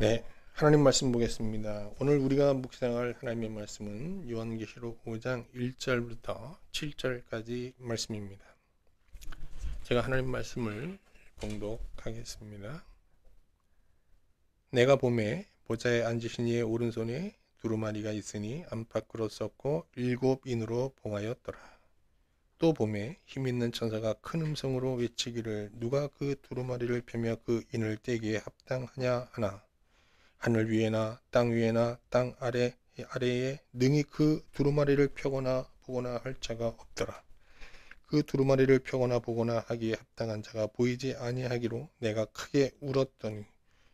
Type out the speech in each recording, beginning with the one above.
네, 하나님 말씀 보겠습니다. 오늘 우리가 묵상할 하나님의 말씀은 요한계시록 5장 1절부터 7절까지 말씀입니다. 제가 하나님 말씀을 봉독하겠습니다. 내가 보매 보좌에 앉으신 이의 오른손에 두루마리가 있으니 안팎으로 썩고 7인으로 봉하였더라. 또 보매 힘있는 천사가 큰 음성으로 외치기를 누가 그 두루마리를 펴며 그 인을 떼기에 합당하냐 하나. 하늘 위에나 땅 위에나 땅 아래에 능히 그 두루마리를 펴거나 보거나 할 자가 없더라. 그 두루마리를 펴거나 보거나 하기에 합당한 자가 보이지 아니하기로 내가 크게 울었더니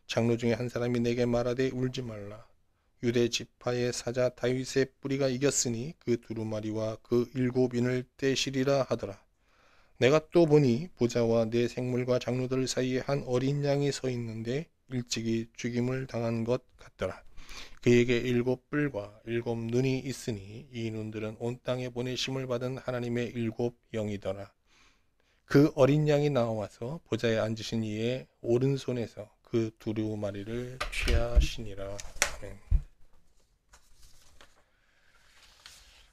장로 중에 한 사람이 내게 말하되 울지 말라. 유대 지파의 사자 다윗의 뿌리가 이겼으니 그 두루마리와 그 7인을 떼시리라 하더라. 내가 또 보니 보좌와 네 생물과 장로들 사이에 한 어린 양이 서 있는데 일찍이 죽임을 당한 것 같더라. 그에게 7뿔과 7눈이 있으니 이 눈들은 온 땅에 보내심을 받은 하나님의 7영이더라. 그 어린 양이 나와서 보좌에 앉으신 이의 오른손에서 그 두루마리를 취하시니라.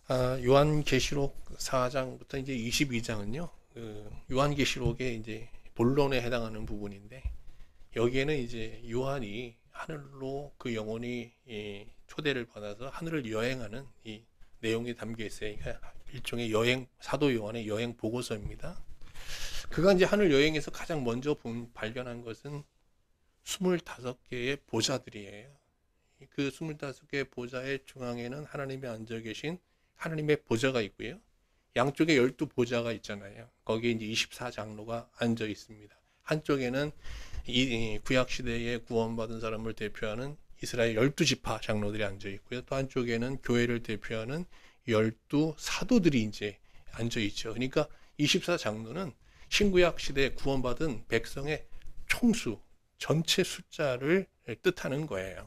아멘. 요한계시록 4장부터 이제 22장은요. 요한계시록의 이제 본론에 해당하는 부분인데 여기에는 이제 요한이 하늘로 그 영혼이 초대를 받아서 하늘을 여행하는 이 내용이 담겨 있어요. 그러니까 일종의 여행, 사도 요한의 여행 보고서입니다. 그가 이제 하늘 여행에서 가장 먼저 발견한 것은 25개의 보좌들이에요. 그 25개의 보좌의 중앙에는 하나님이 앉아 계신 하나님의 보좌가 있고요. 양쪽에 12보좌가 있잖아요. 거기에 이제 24장로가 앉아 있습니다. 한쪽에는 이 구약 시대에 구원받은 사람을 대표하는 이스라엘 12지파 장로들이 앉아 있고요. 또 한쪽에는 교회를 대표하는 12사도들이 이제 앉아 있죠. 그러니까 24장로는 신구약 시대에 구원받은 백성의 총수, 전체 숫자를 뜻하는 거예요.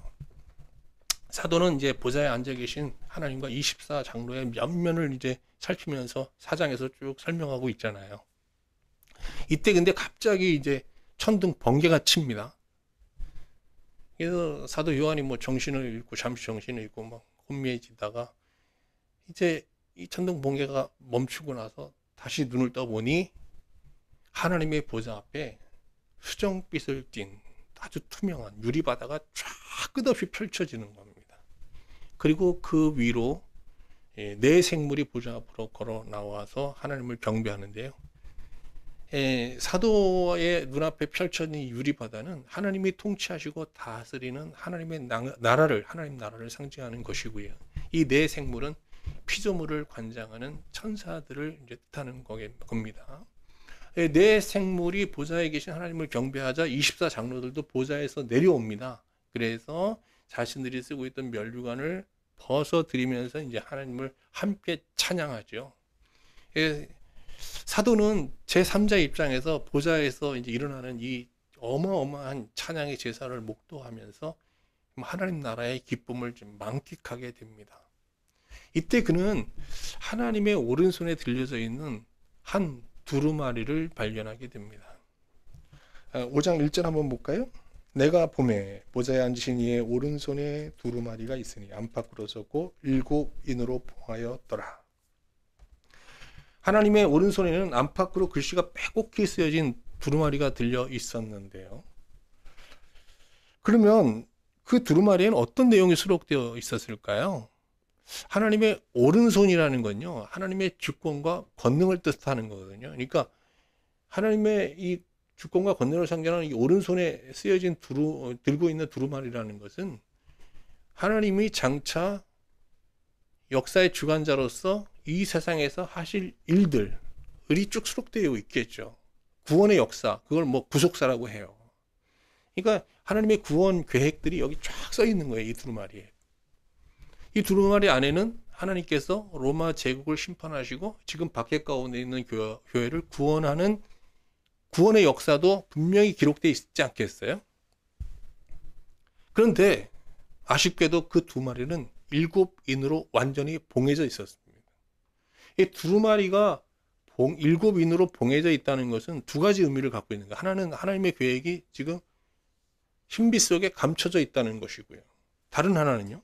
사도는 이제 보좌에 앉아 계신 하나님과 24장로의 면면을 이제 살피면서 4장에서 쭉 설명하고 있잖아요. 이때 근데 갑자기 이제 천둥 번개가 칩니다. 그래서 사도 요한이 뭐 정신을 잃고 잠시 정신을 잃고 막 혼미해지다가 이제 이 천둥 번개가 멈추고 나서 다시 눈을 떠보니 하나님의 보좌 앞에 수정빛을 띤 아주 투명한 유리바다가 쫙 끝없이 펼쳐지는 겁니다. 그리고 그 위로 네 생물이 보좌 앞으로 걸어 나와서 하나님을 경배하는데요. 사도의 눈앞에 펼쳐진 유리바다는 하나님이 통치하시고 다스리는 하나님의 나라를, 하나님 나라를 상징하는 것이고요. 이 네 생물은 피조물을 관장하는 천사들을 이제 뜻하는 겁니다. 네 생물이 보좌에 계신 하나님을 경배하자 24장로들도 보좌에서 내려옵니다. 그래서 자신들이 쓰고 있던 면류관을 벗어드리면서 이제 하나님을 함께 찬양하죠. 사도는 제3자 입장에서 보좌에서 이제 일어나는 이 어마어마한 찬양의 제사를 목도하면서 하나님 나라의 기쁨을 좀 만끽하게 됩니다. 이때 그는 하나님의 오른손에 들려져 있는 한 두루마리를 발견하게 됩니다. 5장 1절 한번 볼까요? 내가 보매 보좌에 앉으신 이의 오른손에 두루마리가 있으니 안팎으로 섰고 7인으로 봉하였더라. 하나님의 오른손에는 안팎으로 글씨가 빼곡히 쓰여진 두루마리가 들려 있었는데요. 그러면 그 두루마리에는 어떤 내용이 수록되어 있었을까요? 하나님의 오른손이라는 건요, 하나님의 주권과 권능을 뜻하는 거거든요. 그러니까 하나님의 이 주권과 권능을 상징하는 이 오른손에 쓰여진 들고 있는 두루마리라는 것은 하나님이 장차 역사의 주관자로서 이 세상에서 하실 일들이 쭉 수록되어 있겠죠. 구원의 역사, 그걸 뭐 구속사라고 해요. 그러니까 하나님의 구원 계획들이 여기 쫙 써 있는 거예요, 이 두루마리에. 이 두루마리 안에는 하나님께서 로마 제국을 심판하시고 지금 박해 가운데 있는 교회를 구원하는 구원의 역사도 분명히 기록되어 있지 않겠어요? 그런데 아쉽게도 그 두 마리는 7인으로 완전히 봉해져 있었습니다. 이 두루마리가 7인으로 봉해져 있다는 것은 두 가지 의미를 갖고 있는 거예요. 하나는 하나님의 계획이 지금 신비 속에 감춰져 있다는 것이고요. 다른 하나는요.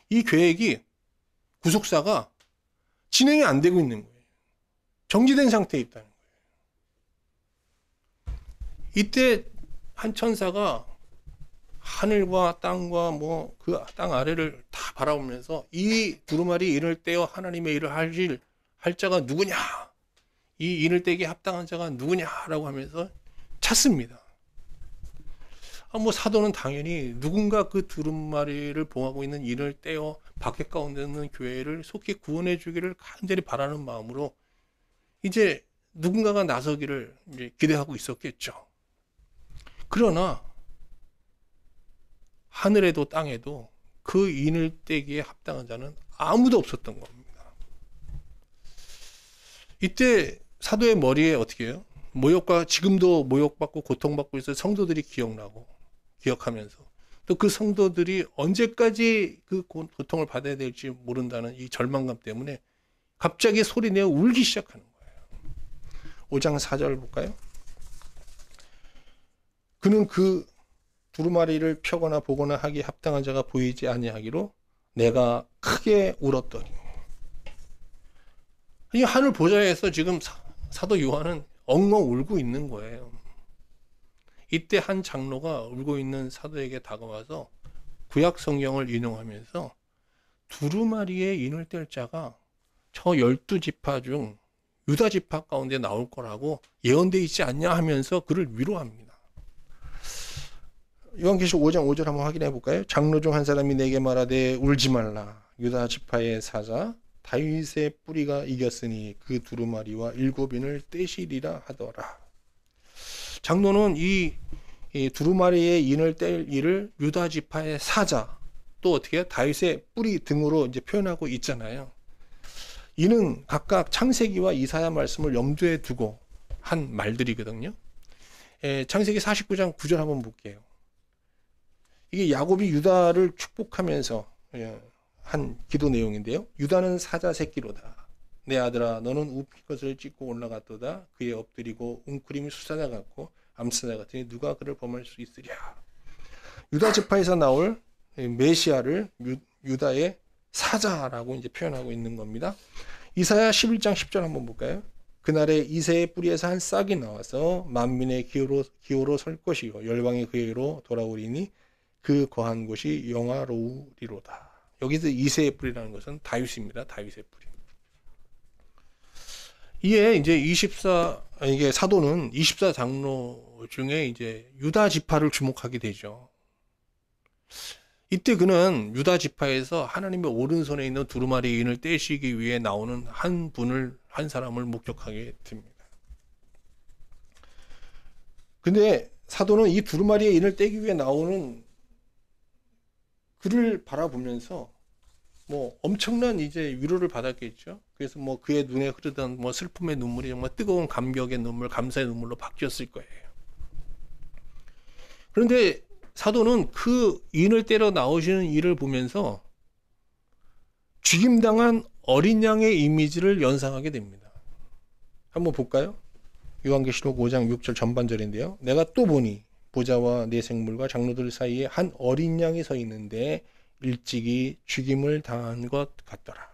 이 계획이 구속사가 진행이 안 되고 있는 거예요. 정지된 상태에 있다는 거예요. 이때 한 천사가 하늘과 땅과 뭐 그 땅 아래를 다 바라보면서 이 두루마리 인을 떼어 하나님의 일을 할 자가 누구냐? 이 인을 떼기에 합당한 자가 누구냐라고 하면서 찾습니다. 뭐 사도는 당연히 누군가 그 두루마리를 봉하고 있는 인을 떼어 밖에 가운데 있는 교회를 속히 구원해 주기를 간절히 바라는 마음으로 이제 누군가가 나서기를 이제 기대하고 있었겠죠. 그러나 하늘에도 땅에도 그 인을 떼기에 합당한 자는 아무도 없었던 겁니다. 이때 사도의 머리에 어떻게 해요? 지금도 모욕받고 고통받고 있어서 성도들이 기억하면서 또 그 성도들이 언제까지 그 고통을 받아야 될지 모른다는 이 절망감 때문에 갑자기 소리내어 울기 시작하는 거예요. 5장 4절 볼까요? 그는 그 두루마리를 펴거나 보거나 하기에 합당한 자가 보이지 아니하기로 내가 크게 울었더니. 이 하늘 보좌에서 지금 사도 요한은 엉엉 울고 있는 거예요. 이때 한 장로가 울고 있는 사도에게 다가와서 구약 성경을 인용하면서 두루마리의 인을 뗄 자가 저 12지파 중 유다 지파 가운데 나올 거라고 예언되어 있지 않냐 하면서 그를 위로합니다. 요한계시록 5장 5절 한번 확인해 볼까요? 장로 중 한 사람이 내게 말하되 울지 말라. 유다 지파의 사자 다윗의 뿌리가 이겼으니 그 두루마리와 7인을 떼시리라 하더라. 장로는 이 두루마리의 인을 뗄 일을 유다 지파의 사자 또 어떻게 해요? 다윗의 뿌리 등으로 이제 표현하고 있잖아요. 이는 각각 창세기와 이사야 말씀을 염두에 두고 한 말들이거든요. 창세기 49장 9절 한번 볼게요. 이게 야곱이 유다를 축복하면서 한 기도 내용인데요. 유다는 사자 새끼로다. 내 아들아 너는 우피 것을 찢고 올라갔도다. 그에 엎드리고 웅크림이 수사자 같고 암사자 같으니 누가 그를 범할 수 있으랴. 유다 지파에서 나올 메시아를 유다의 사자라고 이제 표현하고 있는 겁니다. 이사야 11장 10절 한번 볼까요? 그날에 이새의 뿌리에서 한 싹이 나와서 만민의 기호로 설 것이요 열방의 그에게로 돌아오리니 그 거한 곳이 영화로우리로다. 여기서 이새의 뿌리라는 것은 다윗입니다. 다윗의 뿌리. 이게 이제 이게 사도는 24장로 중에 이제 유다 지파를 주목하게 되죠. 이때 그는 유다 지파에서 하나님의 오른손에 있는 두루마리 인을 떼시기 위해 나오는 한 사람을 목격하게 됩니다. 근데 사도는 이 두루마리의 인을 떼기 위해 나오는 그를 바라보면서 뭐 엄청난 이제 위로를 받았겠죠. 그래서 뭐 그의 눈에 흐르던 뭐 슬픔의 눈물이 정말 뜨거운 감격의 눈물, 감사의 눈물로 바뀌었을 거예요. 그런데 사도는 그 인을 때려 나오시는 이를 보면서 죽임당한 어린 양의 이미지를 연상하게 됩니다. 한번 볼까요? 요한계시록 5장 6절 전반절인데요. 내가 또 보니 보좌와 네 생물과 장로들 사이에 한 어린 양이 서 있는데 일찍이 죽임을 당한 것 같더라.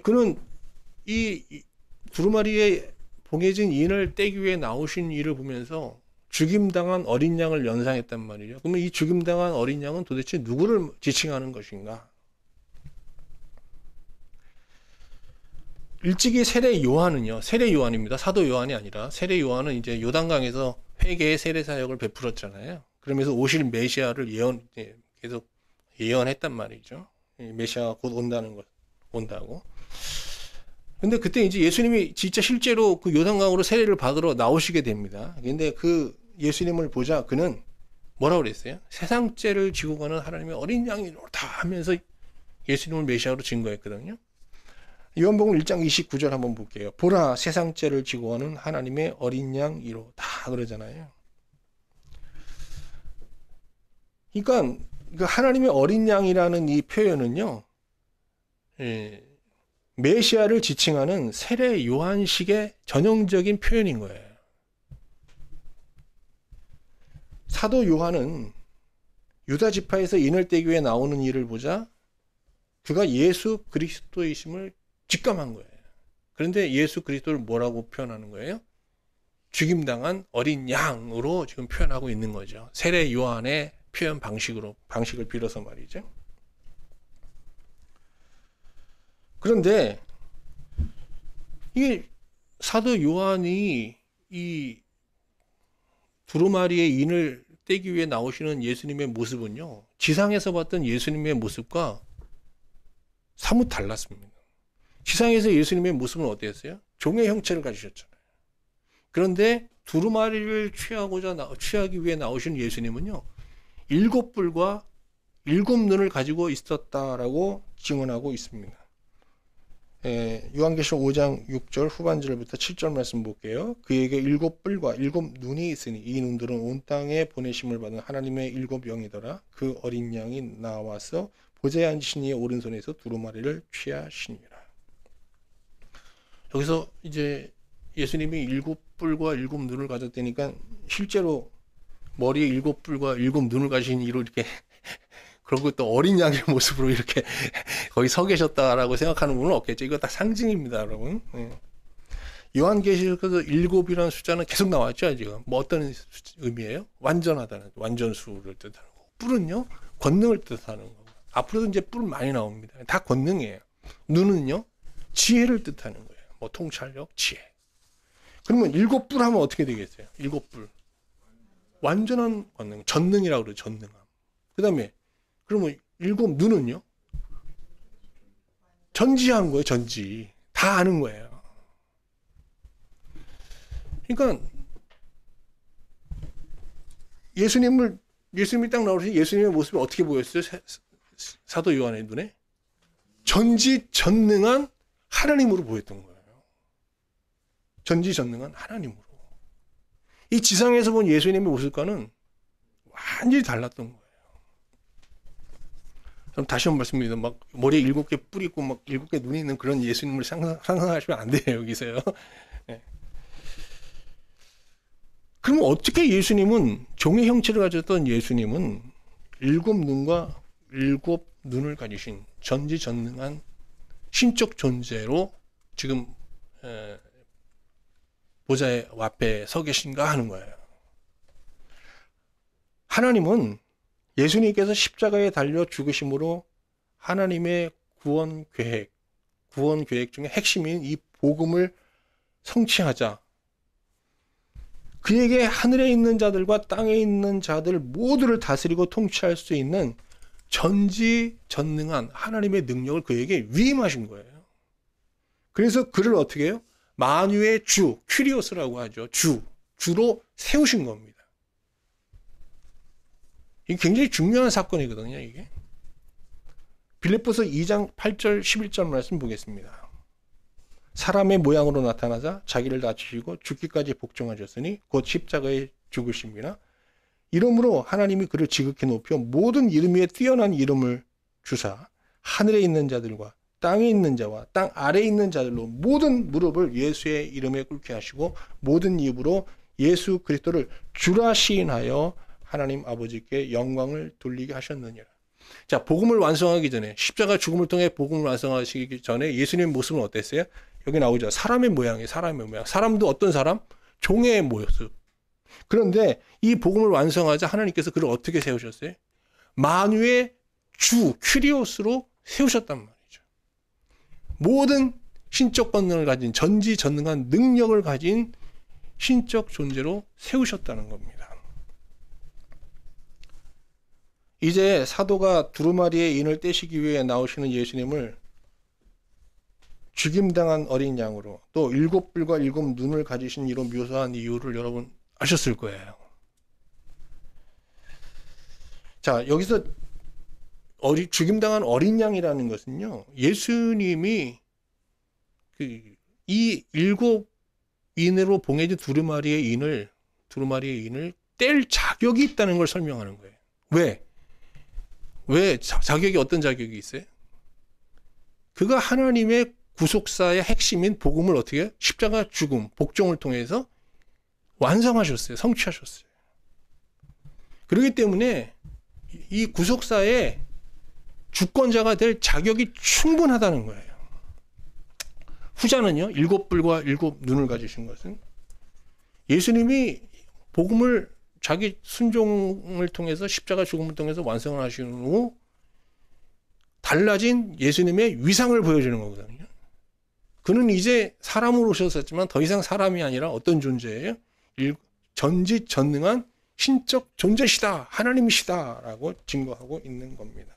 그는 이 두루마리에 봉해진 인을 떼기 위해 나오신 이를 보면서 죽임당한 어린 양을 연상했단 말이죠. 그러면 이 죽임당한 어린 양은 도대체 누구를 지칭하는 것인가? 일찍이 세례 요한은요, 세례 요한입니다. 사도 요한이 아니라 세례 요한은 이제 요단강에서 회개의 세례 사역을 베풀었잖아요. 그러면서 오실 메시아를 계속 예언했단 말이죠. 메시아가 곧 온다고. 근데 그때 이제 예수님이 진짜 실제로 그 요단강으로 세례를 받으러 나오시게 됩니다. 근데 그 예수님을 보자 그는 뭐라고 그랬어요? 세상 죄를 지고 가는 하나님의 어린 양이로다 하면서 예수님을 메시아로 증거했거든요. 요한복음 1장 29절 한번 볼게요. 보라 세상 죄를 지고 가는 하나님의 어린 양이로다 그러잖아요. 그러니까 그 하나님의 어린 양이라는 이 표현은요. 메시아를 지칭하는 세례 요한식의 전형적인 표현인 거예요. 사도 요한은 유다 지파에서 인을 떼기 위해 나오는 일을 보자 그가 예수 그리스도이심을 직감한 거예요. 그런데 예수 그리스도를 뭐라고 표현하는 거예요? 죽임당한 어린 양으로 지금 표현하고 있는 거죠. 세례 요한의 표현 방식을 빌어서 말이죠. 그런데 이게 사도 요한이 이 두루마리의 인을 떼기 위해 나오시는 예수님의 모습은요, 지상에서 봤던 예수님의 모습과 사뭇 달랐습니다. 지상에서 예수님의 모습은 어땠어요? 종의 형체를 가지셨잖아요. 그런데 두루마리를 취하기 위해 나오신 예수님은요, 7뿔과 7눈을 가지고 있었다라고 증언하고 있습니다. 요한계시록 5장 6절 후반절부터 7절 말씀 볼게요. 그에게 7뿔과 7눈이 있으니 이 눈들은 온 땅에 보내심을 받은 하나님의 7영이더라. 그 어린 양이 나와서 보좌에 앉으신 이의 오른손에서 두루마리를 취하시니라. 여기서 이제 예수님이 7뿔과 7눈을 가졌다니까 실제로 머리에 7뿔과 7눈을 가진 이로 이렇게 그리고 또 어린 양의 모습으로 이렇게 거기 서 계셨다라고 생각하는 분은 없겠죠. 이거 다 상징입니다, 여러분. 요한계시록에서 7이라는 숫자는 계속 나왔죠, 지금. 뭐 어떤 의미예요? 완전하다는, 완전수를 뜻하는 거고. 뿔은요, 권능을 뜻하는 거고. 앞으로도 이제 뿔 많이 나옵니다. 다 권능이에요. 눈은요, 지혜를 뜻하는 거예요. 뭐 통찰력, 지혜. 그러면 7뿔 하면 어떻게 되겠어요? 7뿔. 완전한 권능, 전능이라고 그래요, 전능함. 그 다음에 그러면 7눈은요? 전지한 거예요, 전지. 다 아는 거예요. 그러니까 예수님이 딱 나오셔서 예수님의 모습이 어떻게 보였어요? 사도 요한의 눈에? 전지전능한 하나님으로 보였던 거예요. 전지전능한 하나님으로. 이 지상에서 본 예수님의 모습과는 완전히 달랐던 거예요. 그럼 다시 한번 말씀드립니다. 막 머리에 7개 뿔 있고 막 7개 눈이 있는 그런 예수님을 상상하시면 안 돼요, 여기서요. 네. 그러면 어떻게 예수님은, 종의 형체를 가졌던 예수님은 7눈과 7눈을 가지신 전지전능한 신적 존재로 지금 보좌의 앞에 서 계신가 하는 거예요. 하나님은 예수님께서 십자가에 달려 죽으심으로 하나님의 구원 계획 중에 핵심인 이 복음을 성취하자. 그에게 하늘에 있는 자들과 땅에 있는 자들 모두를 다스리고 통치할 수 있는 전지전능한 하나님의 능력을 그에게 위임하신 거예요. 그래서 그를 어떻게 해요? 만유의 주, 큐리오스라고 하죠. 주로 세우신 겁니다. 이게 굉장히 중요한 사건이거든요, 이게. 빌립보서 2장 8절 11절 말씀 보겠습니다. 사람의 모양으로 나타나자 자기를 낮추시고 죽기까지 복종하셨으니 곧 십자가에 죽으심이나 이름으로 하나님이 그를 지극히 높여 모든 이름 위에 뛰어난 이름을 주사 하늘에 있는 자들과 땅에 있는 자와 땅 아래에 있는 자들로 모든 무릎을 예수의 이름에 꿇게 하시고 모든 입으로 예수 그리스도를 주라 시인하여 하나님 아버지께 영광을 돌리게 하셨느니라. 자, 복음을 완성하기 전에, 십자가 죽음을 통해 복음을 완성하시기 전에 예수님의 모습은 어땠어요? 여기 나오죠. 사람의 모양이에요. 사람의 모양. 사람도 어떤 사람? 종의 모습. 그런데 이 복음을 완성하자 하나님께서 그를 어떻게 세우셨어요? 만유의 주, 큐리오스로 세우셨단 말이죠. 모든 신적 권능을 가진, 전지전능한 능력을 가진 신적 존재로 세우셨다는 겁니다. 이제 사도가 두루마리의 인을 떼시기 위해 나오시는 예수님을 죽임당한 어린 양으로 또 7뿔과 7눈을 가지신 이로 묘사한 이유를 여러분 아셨을 거예요. 자, 여기서 죽임당한 어린 양이라는 것은요, 예수님이 이 7인으로 봉해진 두루마리의 인을 뗄 자격이 있다는 걸 설명하는 거예요. 왜 자격이 어떤 자격이 있어요? 그가 하나님의 구속사의 핵심인 복음을 어떻게 해요? 십자가 죽음, 복종을 통해서 완성하셨어요. 성취하셨어요. 그렇기 때문에 이 구속사의 주권자가 될 자격이 충분하다는 거예요. 후자는요, 7뿔과 7눈을 가지신 것은 예수님이 복음을 자기 순종을 통해서 십자가 죽음을 통해서 완성을 하신 후 달라진 예수님의 위상을 보여주는 거거든요. 그는 이제 사람으로 오셨었지만 더 이상 사람이 아니라 어떤 존재예요? 전지전능한 신적 존재시다, 하나님이시다라고 증거하고 있는 겁니다.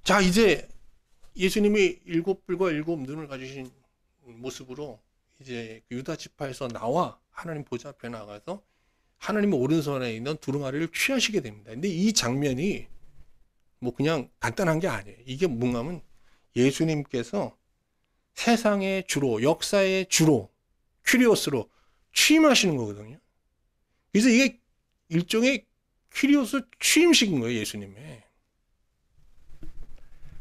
자, 이제 예수님이 7뿔과 7눈을 가지신 모습으로 이제 유다 지파에서 나와 하나님 보좌 앞에 나가서 하나님의 오른손에 있는 두루마리를 취하시게 됩니다. 근데 이 장면이 뭐 그냥 간단한 게 아니에요. 이게 뭔가 하면 예수님께서 세상의 주로, 역사의 주로, 큐리오스로 취임하시는 거거든요. 그래서 이게 일종의 큐리오스 취임식인 거예요, 예수님의.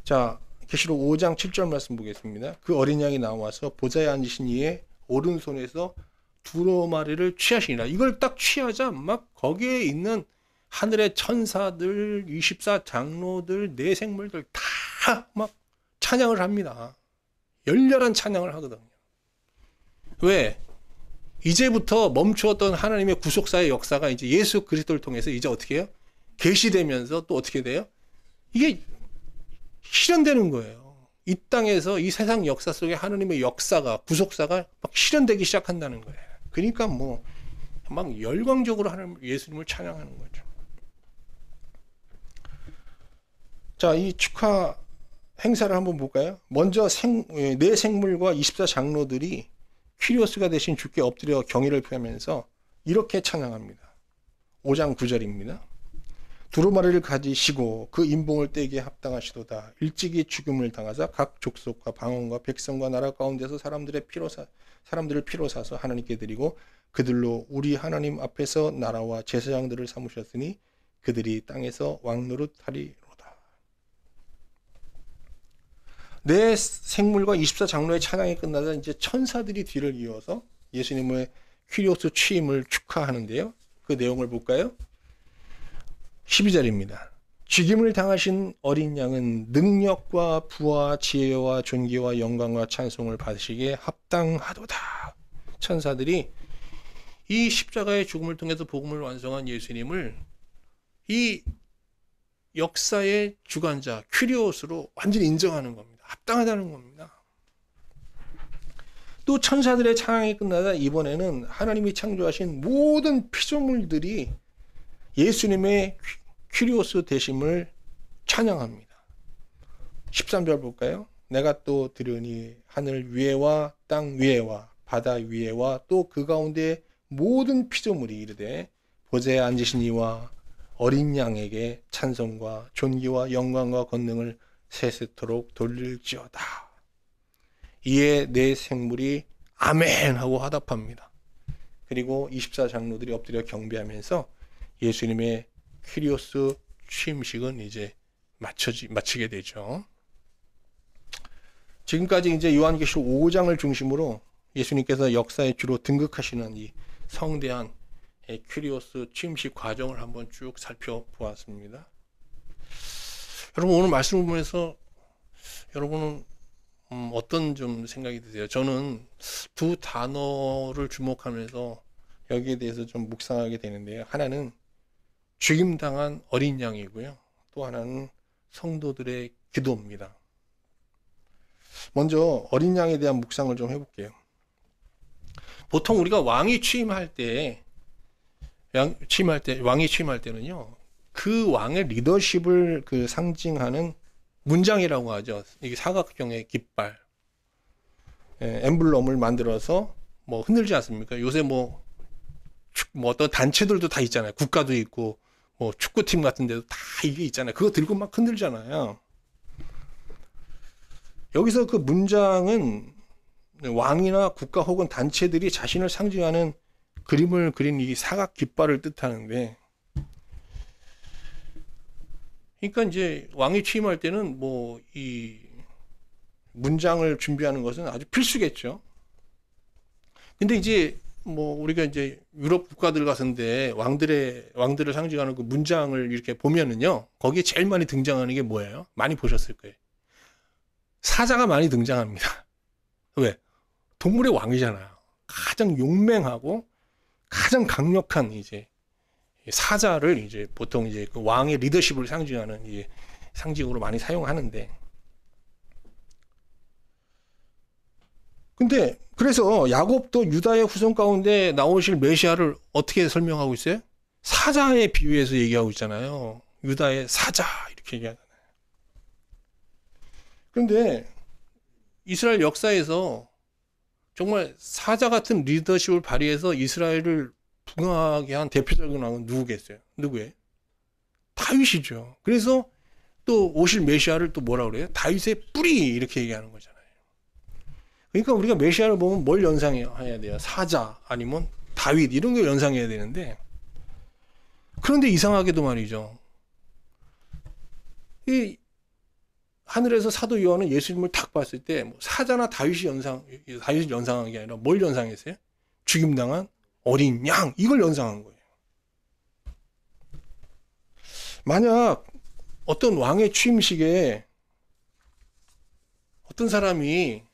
자, 계시록 5장 7절 말씀 보겠습니다. 그 어린 양이 나와서 보좌에 앉으신 이의 오른손에서 두루마리를 취하시니라. 이걸 딱 취하자 막 거기에 있는 하늘의 천사들, 24장로들, 네 생물들 다 막 찬양을 합니다. 열렬한 찬양을 하거든요. 왜? 이제부터 멈추었던 하나님의 구속사의 역사가 이제 예수 그리스도를 통해서 이제 어떻게 해요? 계시되면서 또 어떻게 돼요? 이게 실현되는 거예요. 이 땅에서 이 세상 역사 속에 하나님의 역사가, 구속사가 막 실현되기 시작한다는 거예요. 그러니까 뭐 막 열광적으로 하나님, 예수님을 찬양하는 거죠. 자, 이 축하 행사를 한번 볼까요? 먼저 네 생물과 24장로들이 퀴리오스가 되신 주께 엎드려 경의를 표하면서 이렇게 찬양합니다. 5장 9절입니다. 두루마리를 가지시고 그 인봉을 떼기에 합당하시도다. 일찍이 죽음을 당하사 각 족속과 방언과 백성과 나라 가운데서 사람들을 피로 사서 하나님께 드리고 그들로 우리 하나님 앞에서 나라와 제사장들을 삼으셨으니 그들이 땅에서 왕노릇하리로다. 네 생물과 24장로의 찬양이 끝나자 이제 천사들이 뒤를 이어서 예수님의 퀴리오스 취임을 축하하는데요. 그 내용을 볼까요? 12절입니다. 죽임을 당하신 어린 양은 능력과 부와 지혜와 존귀와 영광과 찬송을 받으시기에 합당하도다. 천사들이 이 십자가의 죽음을 통해서 복음을 완성한 예수님을 이 역사의 주관자 퀴리오스로 완전히 인정하는 겁니다. 합당하다는 겁니다. 또 천사들의 찬양이 끝나자 이번에는 하나님이 창조하신 모든 피조물들이 예수님의 퀴리오스 되심을 찬양합니다. 13절 볼까요? 내가 또 들으니 하늘 위에와 땅 위에와 바다 위에와 또 그 가운데 모든 피조물이 이르되 보좌에 앉으신 이와 어린 양에게 찬송과 존귀와 영광과 권능을 세세토록 돌릴지어다. 이에 네 생물이 아멘 하고 화답합니다. 그리고 24장로들이 엎드려 경배하면서 예수님의 퀴리오스 취임식은 이제 마치게 되죠. 지금까지 이제 요한계시록 5장을 중심으로 예수님께서 역사의 주로 등극하시는 이 성대한 퀴리오스 취임식 과정을 한번 쭉 살펴보았습니다. 여러분 오늘 말씀을 보면서 여러분은 어떤 좀 생각이 드세요? 저는 두 단어를 주목하면서 여기에 대해서 좀 묵상하게 되는데요. 하나는 죽임당한 어린 양이고요. 또 하나는 성도들의 기도입니다. 먼저 어린 양에 대한 묵상을 좀 해볼게요. 보통 우리가 왕이 취임할 때는요, 그 왕의 리더십을 그 상징하는 문장이라고 하죠. 이게 사각형의 깃발, 엠블럼을 만들어서 뭐 흔들지 않습니까? 요새 뭐 어떤 단체들도 다 있잖아요. 국가도 있고, 뭐 축구팀 같은 데도 다 이게 있잖아요. 그거 들고 막 흔들잖아요. 여기서 그 문장은 왕이나 국가 혹은 단체들이 자신을 상징하는 그림을 그린 이 사각 깃발을 뜻하는데, 그러니까 이제 왕이 취임할 때는 뭐 이 문장을 준비하는 것은 아주 필수겠죠. 근데 이제 뭐 우리가 이제 유럽 국가들 같은데 왕들을 상징하는 그 문장을 이렇게 보면은요, 거기에 제일 많이 등장하는 게 뭐예요? 많이 보셨을 거예요. 사자가 많이 등장합니다. 왜? 동물의 왕이잖아요. 가장 용맹하고 가장 강력한 이제 사자를 이제 보통 이제 그 왕의 리더십을 상징하는 이제 상징으로 많이 사용하는데, 근데 그래서 야곱도 유다의 후손 가운데 나오실 메시아를 어떻게 설명하고 있어요? 사자에 비유해서 얘기하고 있잖아요. 유다의 사자 이렇게 얘기하잖아요. 그런데 이스라엘 역사에서 정말 사자 같은 리더십을 발휘해서 이스라엘을 부강하게 한 대표적인 왕은 누구겠어요? 누구예요? 다윗이죠. 그래서 또 오실 메시아를 또 뭐라 그래요? 다윗의 뿌리 이렇게 얘기하는 거잖아요. 그러니까 우리가 메시아를 보면 뭘 연상해야 돼요? 사자 아니면 다윗 이런 거 연상해야 되는데, 그런데 이상하게도 말이죠. 이 하늘에서 사도 요한은 예수님을 딱 봤을 때 뭐 사자나 다윗을 연상한 게 아니라 뭘 연상했어요? 죽임당한 어린 양, 이걸 연상한 거예요. 만약 어떤 왕의 취임식에 어떤 사람이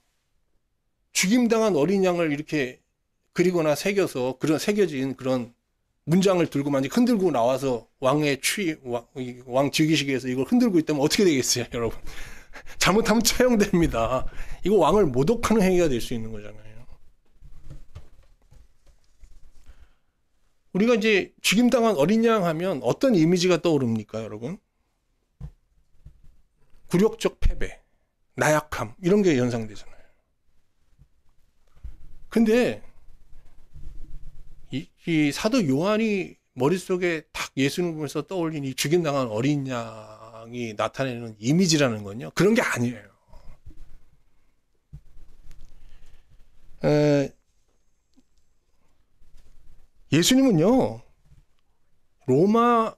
죽임당한 어린 양을 이렇게 그리거나 새겨서 새겨진 그런 문장을 들고 만약 흔들고 나와서 왕 즉위식에서 이걸 흔들고 있다면 어떻게 되겠어요, 여러분? 잘못하면 처형됩니다. 이거 왕을 모독하는 행위가 될 수 있는 거잖아요. 우리가 이제 죽임당한 어린 양 하면 어떤 이미지가 떠오릅니까, 여러분? 굴욕적 패배, 나약함 이런 게 연상되잖아요. 근데 이 사도 요한이 머릿속에 딱 예수님을 보면서 떠올린 이 죽임당한 어린 양이 나타내는 이미지라는 건요, 그런 게 아니에요. 예수님은요, 로마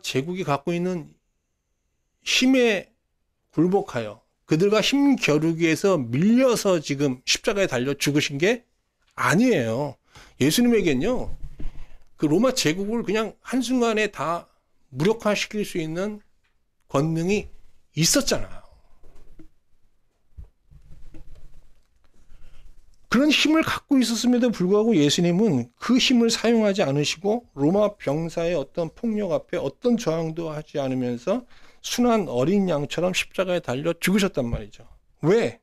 제국이 갖고 있는 힘에 굴복하여 그들과 힘 겨루기에서 밀려서 지금 십자가에 달려 죽으신 게 아니에요. 예수님에겐요, 그 로마 제국을 그냥 한순간에 다 무력화시킬 수 있는 권능이 있었잖아요. 그런 힘을 갖고 있었음에도 불구하고 예수님은 그 힘을 사용하지 않으시고 로마 병사의 어떤 폭력 앞에 어떤 저항도 하지 않으면서 순한 어린 양처럼 십자가에 달려 죽으셨단 말이죠. 왜?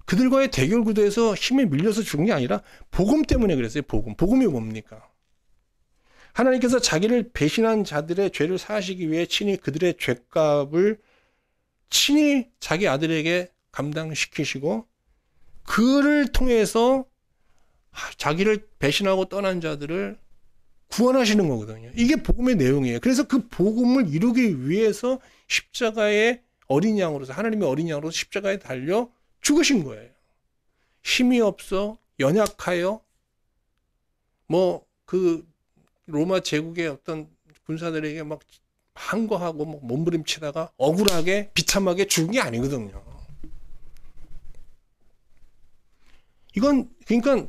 그들과의 대결 구도에서 힘에 밀려서 죽은 게 아니라 복음 때문에 그랬어요. 복음이 뭡니까? 하나님께서 자기를 배신한 자들의 죄를 사하시기 위해 친히 그들의 죄값을 친히 자기 아들에게 감당시키시고, 그를 통해서 자기를 배신하고 떠난 자들을 구원하시는 거거든요. 이게 복음의 내용이에요. 그래서 그 복음을 이루기 위해서 십자가의 어린 양으로서, 하나님의 어린 양으로서 십자가에 달려 죽으신 거예요. 힘이 없어, 연약하여, 그 로마 제국의 어떤 군사들에게 막 항거하고 막 몸부림치다가 억울하게 비참하게 죽은 게 아니거든요. 이건 그러니까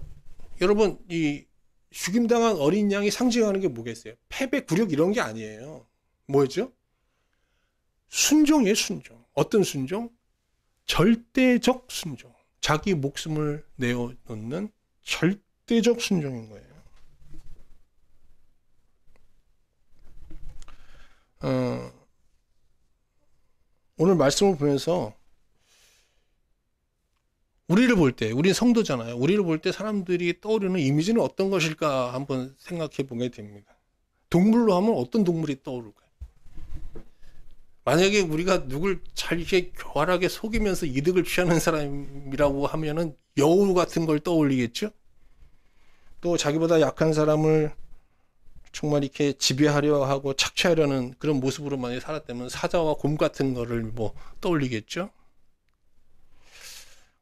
여러분, 이 죽임당한 어린 양이 상징하는 게 뭐겠어요? 패배, 굴욕 이런 게 아니에요. 뭐였죠? 순종이에요, 순종. 어떤 순종? 절대적 순종. 자기 목숨을 내어놓는 절대적 순종인 거예요. 오늘 말씀을 보면서 우리를 볼 때, 우리 성도잖아요. 우리를 볼 때 사람들이 떠오르는 이미지는 어떤 것일까 한번 생각해 보게 됩니다. 동물로 하면 어떤 동물이 떠오를까요? 만약에 우리가 누굴 잘 이렇게 교활하게 속이면서 이득을 취하는 사람이라고 하면은 여우 같은 걸 떠올리겠죠? 또 자기보다 약한 사람을 정말 이렇게 지배하려 하고 착취하려는 그런 모습으로 만약에 살았다면 사자와 곰 같은 거를 뭐 떠올리겠죠?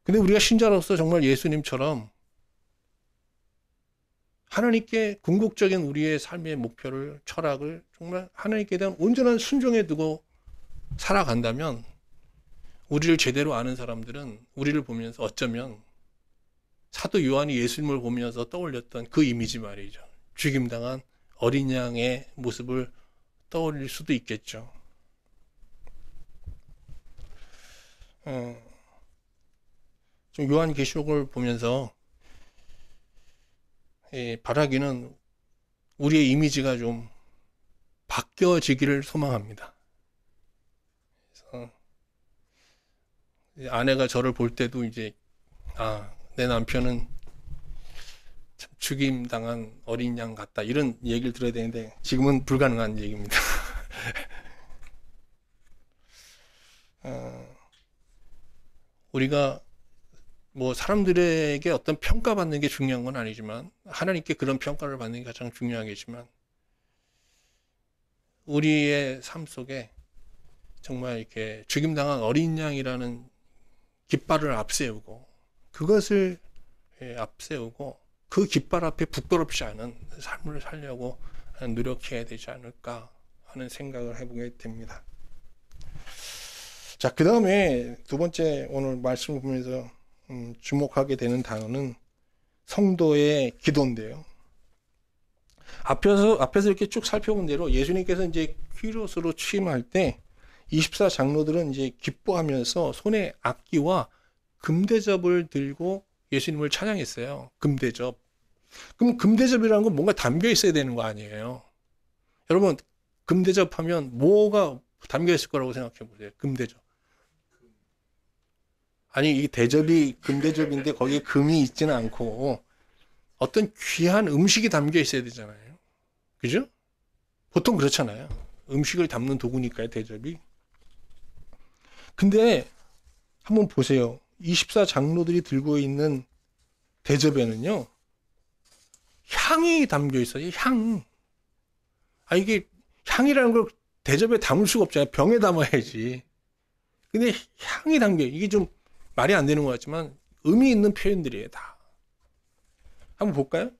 근데 우리가 신자로서 정말 예수님처럼 하나님께 궁극적인 우리의 삶의 목표를, 철학을 정말 하나님께 대한 온전한 순종에 두고 살아간다면, 우리를 제대로 아는 사람들은 우리를 보면서 어쩌면 사도 요한이 예수님을 보면서 떠올렸던 그 이미지 말이죠. 죽임당한 어린 양의 모습을 떠올릴 수도 있겠죠. 좀 요한계시록을 보면서 바라기는 우리의 이미지가 좀 바뀌어지기를 소망합니다. 그래서 아내가 저를 볼 때도 이제 내 남편은 참 죽임당한 어린 양 같다 이런 얘기를 들어야 되는데 지금은 불가능한 얘기입니다. 우리가 뭐 사람들에게 어떤 평가받는 게 중요한 건 아니지만 하나님께 그런 평가를 받는 게 가장 중요하겠지만 우리의 삶 속에 정말 이렇게 죽임당한 어린 양이라는 깃발을 앞세우고 그것을 앞세우고 그 깃발 앞에 부끄럽지 않은 삶을 살려고 노력해야 되지 않을까 하는 생각을 해보게 됩니다. 자, 그 다음에 두 번째 오늘 말씀을 보면서 주목하게 되는 단어는 성도의 기도인데요. 앞에서 이렇게 쭉 살펴본 대로 예수님께서 이제 퀴로스로 취임할 때 24장로들은 이제 기뻐하면서 손에 악기와 금대접을 들고 예수님을 찬양했어요. 금대접. 그럼 금대접이라는 건 뭔가 담겨 있어야 되는 거 아니에요? 여러분, 금대접 하면 뭐가 담겨 있을 거라고 생각해 보세요. 금대접. 아니, 이 대접이 금대접인데 거기에 금이 있지는 않고 어떤 귀한 음식이 담겨 있어야 되잖아요. 그죠? 보통 그렇잖아요. 음식을 담는 도구니까요, 대접이. 근데 한번 보세요. 24장로들이 들고 있는 대접에는요, 향이 담겨 있어요. 향. 이게 향이라는 걸 대접에 담을 수가 없잖아요. 병에 담아야지. 근데 향이 담겨. 이게 좀 말이 안 되는 것 같지만 의미 있는 표현들이에요, 다. 한번 볼까요?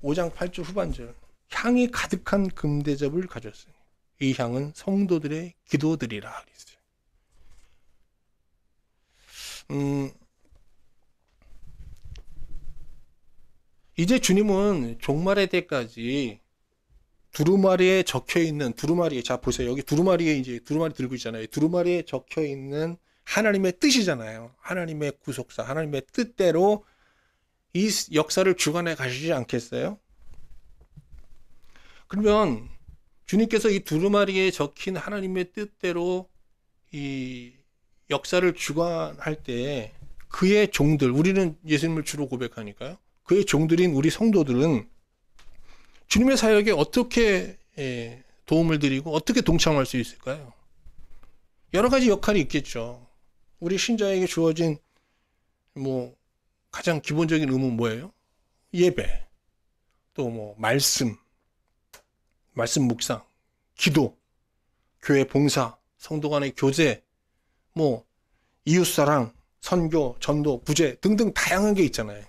5장 8절 후반절. 향이 가득한 금대접을 가졌으니 이 향은 성도들의 기도들이라 그랬어요. 이제 주님은 종말의 때까지 두루마리에 적혀 있는 자 보세요. 여기 두루마리 들고 있잖아요. 두루마리에 적혀 있는 하나님의 뜻이잖아요. 하나님의 구속사, 하나님의 뜻대로 이 역사를 주관해 가시지 않겠어요? 그러면 주님께서 이 두루마리에 적힌 하나님의 뜻대로 이 역사를 주관할 때 그의 종들, 우리는 예수님을 주로 고백하니까요. 그의 종들인 우리 성도들은 주님의 사역에 어떻게 도움을 드리고 어떻게 동참할 수 있을까요? 여러 가지 역할이 있겠죠. 우리 신자에게 주어진 가장 기본적인 의무는 뭐예요? 예배, 또 말씀 묵상, 기도, 교회 봉사, 성도 간의 교제, 이웃사랑, 선교, 전도, 구제 등등 다양한 게 있잖아요.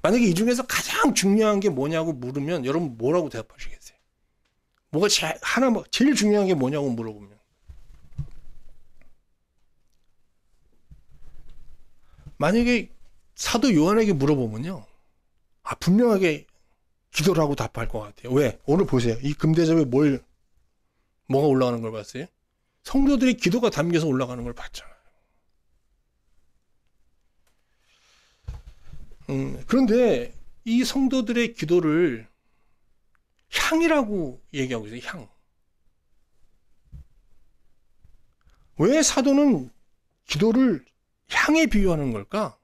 만약에 이 중에서 가장 중요한 게 뭐냐고 물으면 여러분 뭐라고 대답하시겠어요? 뭐가 제일 중요한 게 뭐냐고 물어보면 만약에 사도 요한에게 물어보면요, 분명하게 기도를 하고 답할 것 같아요. 왜? 오늘 보세요. 이 금대접에 뭐가 올라가는 걸 봤어요? 성도들의 기도가 담겨서 올라가는 걸 봤잖아요. 그런데 이 성도들의 기도를 향이라고 얘기하고 있어요. 향. 왜 사도는 기도를 향에 비유하는 걸까?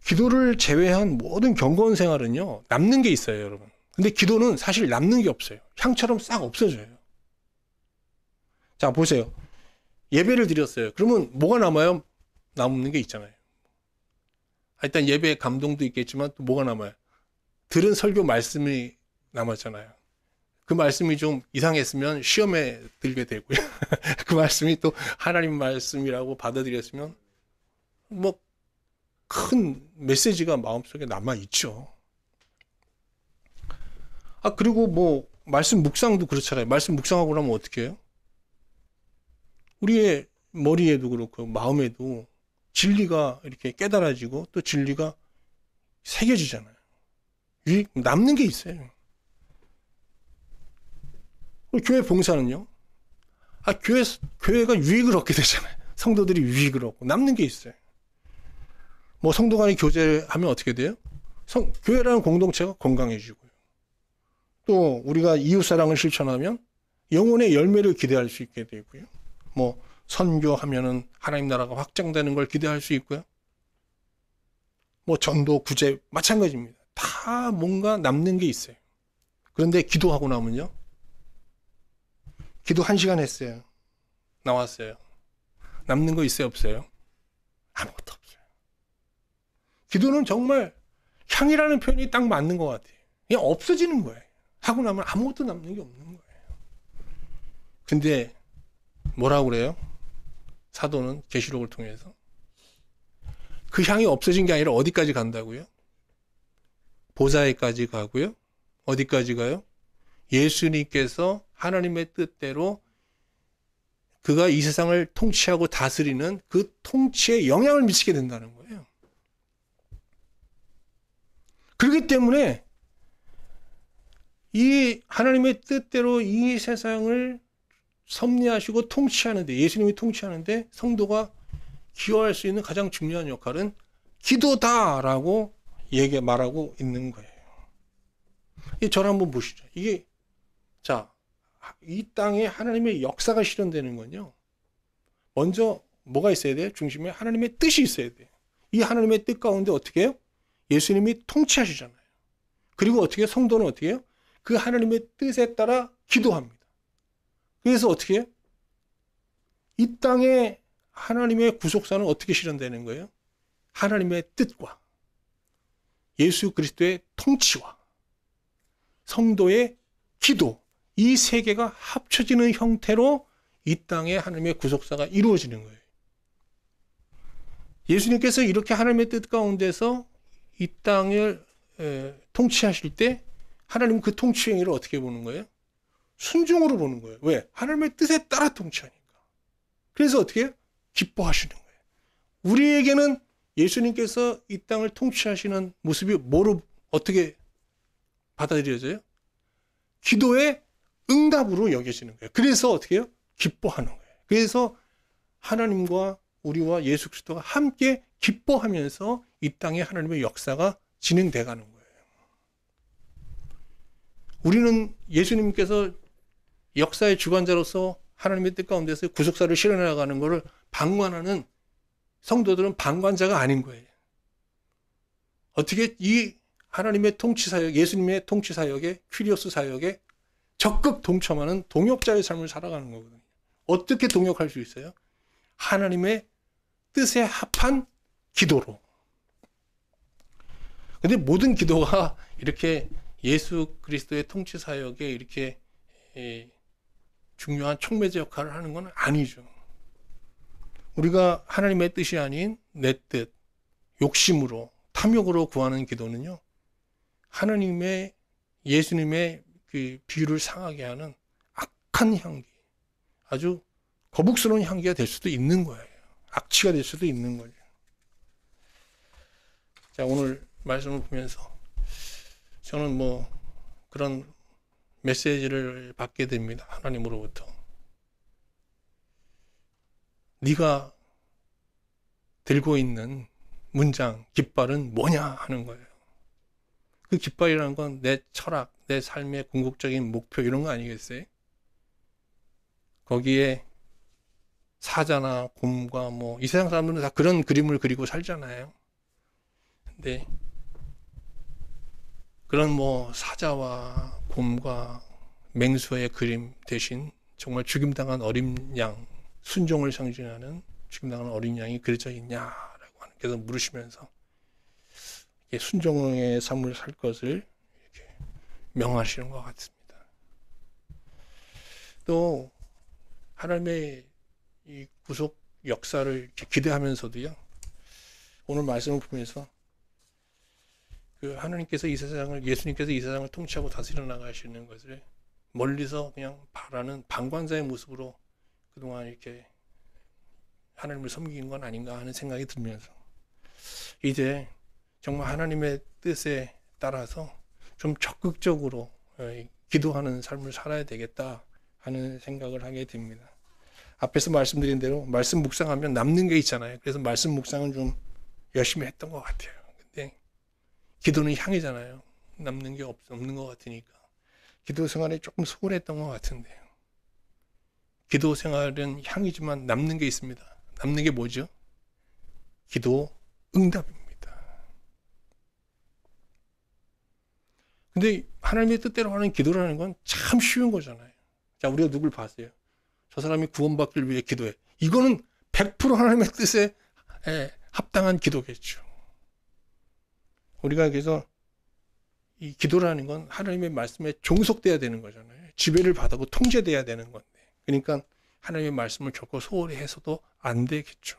기도를 제외한 모든 경건 생활은요, 남는 게 있어요, 여러분. 근데 기도는 사실 남는 게 없어요. 향처럼 싹 없어져요. 자, 보세요. 예배를 드렸어요. 그러면 뭐가 남아요? 남는 게 있잖아요. 일단 예배의 감동도 있겠지만 또 뭐가 남아요? 들은 설교 말씀이 남았잖아요. 그 말씀이 좀 이상했으면 시험에 들게 되고요. 그 말씀이 또 하나님 말씀이라고 받아들였으면 큰 메시지가 마음속에 남아있죠. 그리고 말씀 묵상도 그렇잖아요. 말씀 묵상하고 나면 어떻게 해요? 우리의 머리에도 그렇고 마음에도 진리가 이렇게 깨달아지고 또 진리가 새겨지잖아요. 남는 게 있어요. 교회 봉사는요. 교회가 유익을 얻게 되잖아요. 성도들이 유익을 얻고 남는 게 있어요. 뭐 성도 간의 교제하면 어떻게 돼요? 교회라는 공동체가 건강해지고요. 또 우리가 이웃사랑을 실천하면 영혼의 열매를 기대할 수 있게 되고요. 뭐 선교하면은 하나님 나라가 확장되는 걸 기대할 수 있고요. 뭐 전도, 구제 마찬가지입니다. 다 뭔가 남는 게 있어요. 그런데 기도하고 나면요. 기도 1시간 했어요. 나왔어요. 남는 거 있어요, 없어요? 아무것도 없어요. 기도는 정말 향이라는 표현이 딱 맞는 것 같아요. 그냥 없어지는 거예요. 하고 나면 아무것도 남는 게 없는 거예요. 근데 뭐라고 그래요? 사도는 계시록을 통해서 그 향이 없어진 게 아니라 어디까지 간다고요? 보좌에까지 가고요. 어디까지 가요? 예수님께서 하나님의 뜻대로 그가 이 세상을 통치하고 다스리는 그 통치에 영향을 미치게 된다는 거예요. 그렇기 때문에 이 하나님의 뜻대로 이 세상을 섭리하시고 통치하는데, 예수님이 통치하는데 성도가 기여할 수 있는 가장 중요한 역할은 기도다라고 말하고 있는 거예요. 저를 한번 보시죠. 이 땅에 하나님의 역사가 실현되는 건요. 먼저 뭐가 있어야 돼요? 중심에 하나님의 뜻이 있어야 돼요. 이 하나님의 뜻 가운데 어떻게 해요? 예수님이 통치하시잖아요. 그리고 어떻게 해요? 성도는 어떻게 해요? 그 하나님의 뜻에 따라 기도합니다. 그래서 어떻게 해요? 이 땅에 하나님의 구속사는 어떻게 실현되는 거예요? 하나님의 뜻과 예수 그리스도의 통치와 성도의 기도, 이 세 개가 합쳐지는 형태로 이 땅에 하나님의 구속사가 이루어지는 거예요. 예수님께서 이렇게 하나님의 뜻 가운데서 이 땅을 통치하실 때 하나님은 그 통치 행위를 어떻게 보는 거예요? 순종으로 보는 거예요. 왜? 하나님의 뜻에 따라 통치하니까. 그래서 어떻게 해요? 기뻐하시는 거예요. 우리에게는 예수님께서 이 땅을 통치하시는 모습이 어떻게 받아들여져요? 기도의 응답으로 여겨지는 거예요. 그래서 어떻게 해요? 기뻐하는 거예요. 그래서 하나님과 우리와 예수 그리스도가 함께 기뻐하면서 이 땅에 하나님의 역사가 진행돼 가는 거예요. 우리는 예수님께서 역사의 주관자로서 하나님의 뜻 가운데서 구속사를 실현해 나가는 것을 방관하는 성도들은 방관자가 아닌 거예요. 어떻게 이 하나님의 통치사역, 예수님의 통치사역에, 퀴리오스 사역에 적극 동참하는 동역자의 삶을 살아가는 거거든요. 어떻게 동역할 수 있어요? 하나님의 뜻에 합한 기도로. 근데 모든 기도가 이렇게 예수 그리스도의 통치사역에 이렇게 중요한 촉매제 역할을 하는 건 아니죠. 우리가 하나님의 뜻이 아닌 내 뜻, 욕심으로, 탐욕으로 구하는 기도는요, 하나님의, 예수님의 그 비유를 상하게 하는 악한 향기, 아주 거북스러운 향기가 될 수도 있는 거예요. 악취가 될 수도 있는 거죠. 자, 오늘 말씀을 보면서 저는 뭐 그런 메시지를 받게 됩니다. 하나님으로부터. 네가 들고 있는 문장, 깃발은 뭐냐 하는 거예요. 그 깃발이라는 건 내 철학, 내 삶의 궁극적인 목표 이런 거 아니겠어요? 거기에 사자나 곰과 뭐 이 세상 사람들은 다 그런 그림을 그리고 살잖아요. 근데 그런 뭐 사자와 곰과 맹수의 그림 대신 정말 죽임당한 어린 양, 순종을 상징하는 죽임당한 어린 양이 그려져 있냐라고 하나님께서 물으시면서 순종의 삶을 살 것을 이렇게 명하시는 것 같습니다. 또 하나님의 이 구속 역사를 이렇게 기대하면서도요, 오늘 말씀을 보면서 그 하나님께서 이 세상을, 예수님께서 이 세상을 통치하고 다스려 나가시는 것을 멀리서 그냥 바라는 방관자의 모습으로 그동안 이렇게 하나님을 섬긴 건 아닌가 하는 생각이 들면서 이제 정말 하나님의 뜻에 따라서 좀 적극적으로 기도하는 삶을 살아야 되겠다 하는 생각을 하게 됩니다. 앞에서 말씀드린 대로 말씀 묵상하면 남는 게 있잖아요. 그래서 말씀 묵상은 좀 열심히 했던 것 같아요. 근데 기도는 향이잖아요. 남는 게 없는 것 같으니까 기도 생활에 조금 소홀했던 것 같은데요. 기도 생활은 향이지만 남는 게 있습니다. 남는 게 뭐죠? 기도 응답입니다. 근데 하나님의 뜻대로 하는 기도라는 건 참 쉬운 거잖아요. 자, 우리가 누굴 봤어요? 저 사람이 구원받기를 위해 기도해. 이거는 100% 하나님의 뜻에 합당한 기도겠죠. 우리가 그래서 이 기도라는 건 하나님의 말씀에 종속돼야 되는 거잖아요. 지배를 받고 통제돼야 되는 건데. 그러니까 하나님의 말씀을 적고 소홀히 해서도 안 되겠죠.